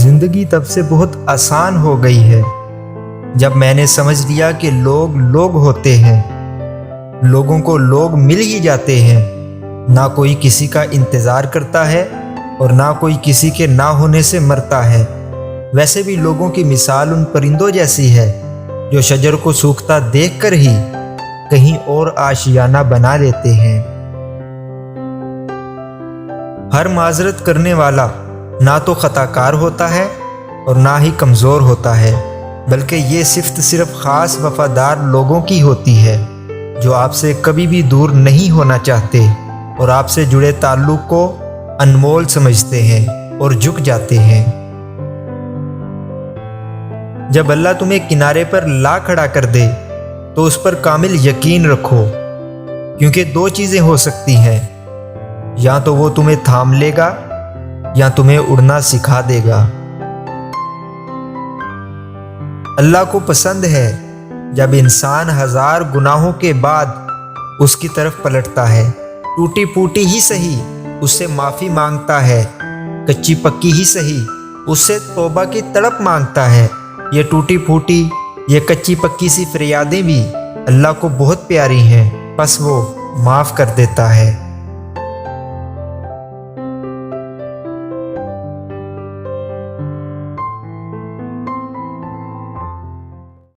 زندگی تب سے بہت آسان ہو گئی ہے جب میں نے سمجھ لیا کہ لوگ لوگ ہوتے ہیں، لوگوں کو لوگ مل ہی جاتے ہیں، نہ کوئی کسی کا انتظار کرتا ہے اور نہ کوئی کسی کے نہ ہونے سے مرتا ہے۔ ویسے بھی لوگوں کی مثال ان پرندوں جیسی ہے جو شجر کو سوکھتا دیکھ کر ہی کہیں اور آشیانہ بنا لیتے ہیں۔ ہر معذرت کرنے والا نہ تو خطا کار ہوتا ہے اور نہ ہی کمزور ہوتا ہے، بلکہ یہ صفت صرف خاص وفادار لوگوں کی ہوتی ہے جو آپ سے کبھی بھی دور نہیں ہونا چاہتے اور آپ سے جڑے تعلق کو انمول سمجھتے ہیں اور جھک جاتے ہیں۔ جب اللہ تمہیں کنارے پر لا کھڑا کر دے تو اس پر کامل یقین رکھو، کیونکہ دو چیزیں ہو سکتی ہیں، یا تو وہ تمہیں تھام لے گا یا تمہیں اڑنا سکھا دے گا۔ اللہ کو پسند ہے جب انسان ہزار گناہوں کے بعد اس کی طرف پلٹتا ہے، ٹوٹی پھوٹی ہی سہی اس سے معافی مانگتا ہے، کچی پکی ہی سہی اس سے توبہ کی تڑپ مانگتا ہے۔ یہ ٹوٹی پھوٹی، یہ کچی پکی سی فریادیں بھی اللہ کو بہت پیاری ہیں، بس وہ معاف کر دیتا ہے۔